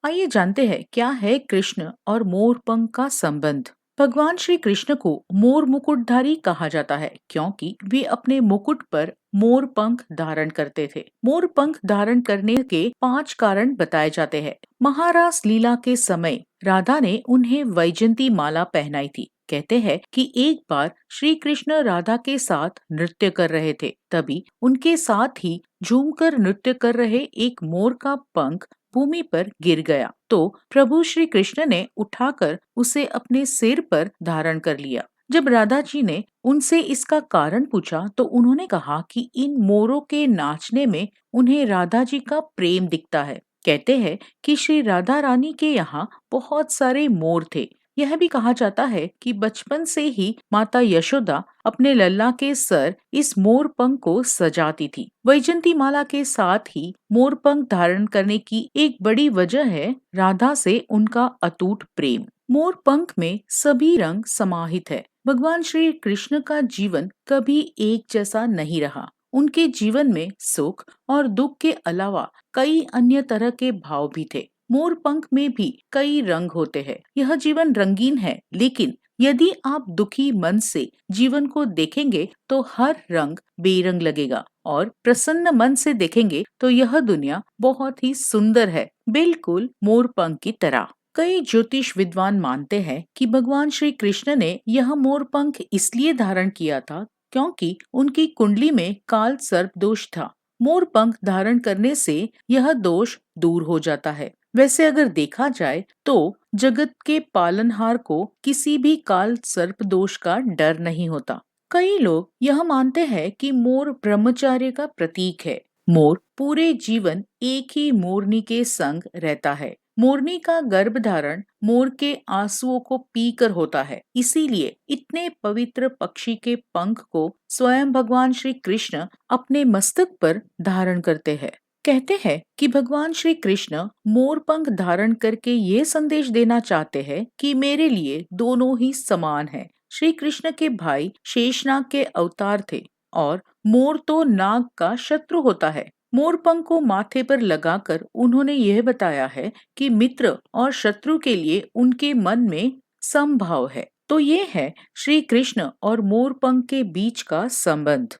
आइए जानते हैं क्या है कृष्ण और मोरपंख का संबंध। भगवान श्री कृष्ण को मोर मुकुटधारी कहा जाता है क्योंकि वे अपने मुकुट पर मोर पंख धारण करते थे। मोर पंख धारण करने के 5 कारण बताए जाते हैं। महारास लीला के समय राधा ने उन्हें वैजंती माला पहनाई थी। कहते हैं कि एक बार श्री कृष्ण राधा के साथ नृत्य कर रहे थे, तभी उनके साथ ही झूमकर नृत्य कर रहे एक मोर का पंख भूमि पर गिर गया तो प्रभु श्री कृष्ण ने उठाकर उसे अपने सिर पर धारण कर लिया। जब राधा जी ने उनसे इसका कारण पूछा तो उन्होंने कहा कि इन मोरों के नाचने में उन्हें राधा जी का प्रेम दिखता है। कहते हैं कि श्री राधा रानी के यहाँ बहुत सारे मोर थे। यह भी कहा जाता है कि बचपन से ही माता यशोदा अपने लल्ला के सर इस मोर पंख को सजाती थी। वैजंती माला के साथ ही मोर पंख धारण करने की एक बड़ी वजह है राधा से उनका अटूट प्रेम। मोर पंख में सभी रंग समाहित है। भगवान श्री कृष्ण का जीवन कभी एक जैसा नहीं रहा। उनके जीवन में सुख और दुख के अलावा कई अन्य तरह के भाव भी थे। मोर पंख में भी कई रंग होते हैं। यह जीवन रंगीन है, लेकिन यदि आप दुखी मन से जीवन को देखेंगे तो हर रंग बेरंग लगेगा और प्रसन्न मन से देखेंगे तो यह दुनिया बहुत ही सुंदर है, बिल्कुल मोर पंख की तरह। कई ज्योतिष विद्वान मानते हैं कि भगवान श्री कृष्ण ने यह मोर पंख इसलिए धारण किया था क्योंकि उनकी कुंडली में काल सर्प दोष था। मोर पंख धारण करने से यह दोष दूर हो जाता है। वैसे अगर देखा जाए तो जगत के पालनहार को किसी भी काल सर्प दोष का डर नहीं होता। कई लोग यह मानते हैं कि मोर ब्रह्मचर्य का प्रतीक है। मोर पूरे जीवन एक ही मोरनी के संग रहता है। मोरनी का गर्भधारण मोर के आंसुओं को पीकर होता है। इसीलिए इतने पवित्र पक्षी के पंख को स्वयं भगवान श्री कृष्ण अपने मस्तक पर धारण करते हैं। कहते हैं कि भगवान श्री कृष्ण मोर पंख धारण करके ये संदेश देना चाहते हैं कि मेरे लिए दोनों ही समान है। श्री कृष्ण के भाई शेषनाग के अवतार थे और मोर तो नाग का शत्रु होता है। मोर पंख को माथे पर लगाकर उन्होंने यह बताया है कि मित्र और शत्रु के लिए उनके मन में समभाव है। तो ये है श्री कृष्ण और मोर पंख के बीच का संबंध।